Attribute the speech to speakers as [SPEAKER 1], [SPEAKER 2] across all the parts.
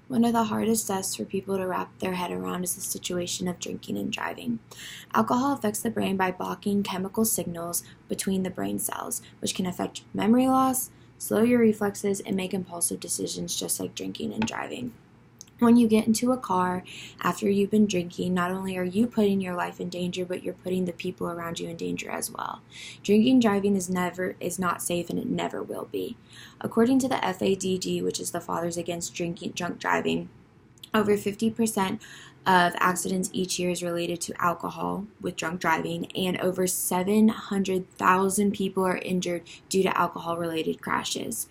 [SPEAKER 1] One of the hardest tests for people to wrap their head around is the situation of drinking and driving. Alcohol affects the brain by blocking chemical signals between the brain cells, which can affect memory loss, slow your reflexes, and make impulsive decisions just like drinking and driving. When you get into a car after you've been drinking, not only are you putting your life in danger, but you're putting the people around you in danger as well. Drinking and driving is not safe, and it never will be. According to the FADD, which is the Fathers Against Drunk Driving, over 50% of accidents each year is related to alcohol with drunk driving, and over 700,000 people are injured due to alcohol-related crashes.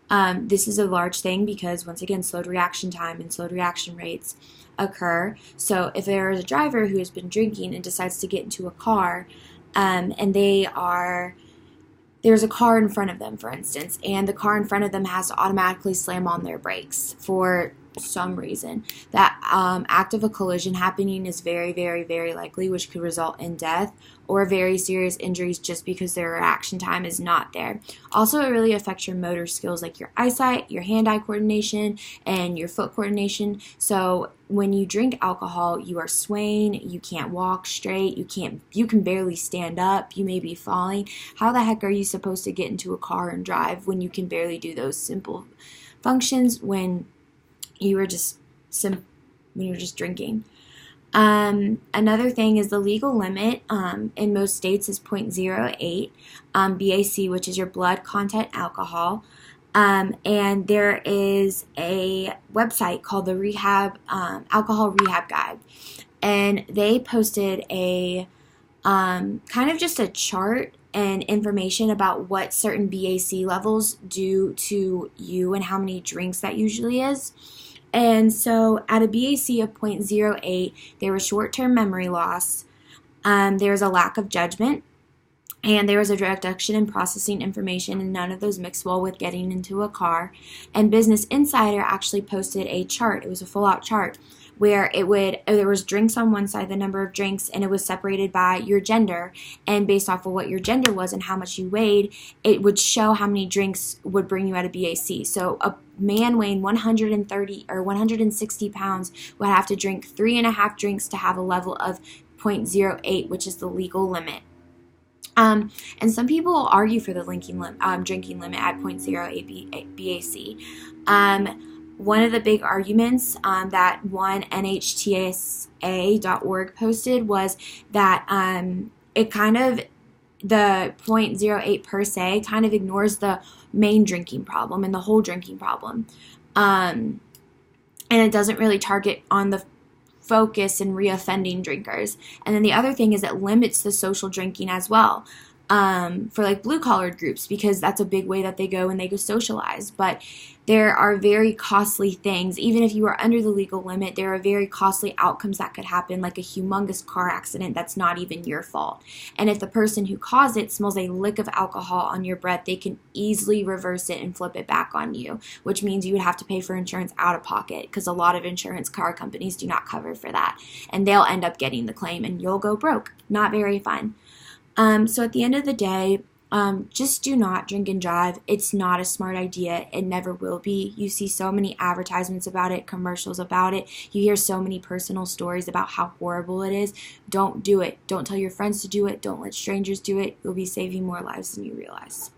[SPEAKER 1] This is a large thing because, once again, slowed reaction time and slowed reaction rates occur. So if there is a driver who has been drinking and decides to get into a car, and there's a car in front of them, for instance, and the car in front of them has to automatically slam on their brakes for some reason, that act of a collision happening is very, very, very likely, which could result in death or very serious injuries just because their reaction time is not there. Also, it really affects your motor skills, like your eyesight, your hand-eye coordination, and your foot coordination. So when you drink alcohol, you are swaying, you can't walk straight, you can barely stand up, you may be falling. How the heck are you supposed to get into a car and drive when you can barely do those simple functions when you were just drinking? Another thing is the legal limit in most states is 0.08 BAC, which is your blood content alcohol. And there is a website called the Alcohol Rehab Guide, and they posted a kind of just a chart and information about what certain BAC levels do to you and how many drinks that usually is. And so at a BAC of 0.08, there was short-term memory loss, there was a lack of judgment, and there was a reduction in processing information, and none of those mixed well with getting into a car. And Business Insider actually posted a chart. It was a full-out chart where there was drinks on one side, the number of drinks, and it was separated by your gender. And based off of what your gender was and how much you weighed, it would show how many drinks would bring you at a BAC. So a man weighing 130 or 160 pounds would have to drink 3.5 drinks to have a level of 0.08, which is the legal limit. And some people will argue for the drinking limit at 0.08 BAC. One of the big arguments that one NHTSA.org posted was that it kind of, the 0.08 per se kind of ignores the main drinking problem and the whole drinking problem. And it doesn't really target on the focus and reoffending drinkers. And then the other thing is it limits the social drinking as well. For like blue-collared groups, because that's a big way that they go when they go socialize. But there are very costly things. Even if you are under the legal limit, there are very costly outcomes that could happen, like a humongous car accident that's not even your fault. And if the person who caused it smells a lick of alcohol on your breath, they can easily reverse it and flip it back on you, which means you would have to pay for insurance out of pocket, because a lot of insurance car companies do not cover for that. And they'll end up getting the claim, and you'll go broke. Not very fun. So at the end of the day, just do not drink and drive. It's not a smart idea. It never will be. You see so many advertisements about it, commercials about it. You hear so many personal stories about how horrible it is. Don't do it. Don't tell your friends to do it. Don't let strangers do it. You'll be saving more lives than you realize.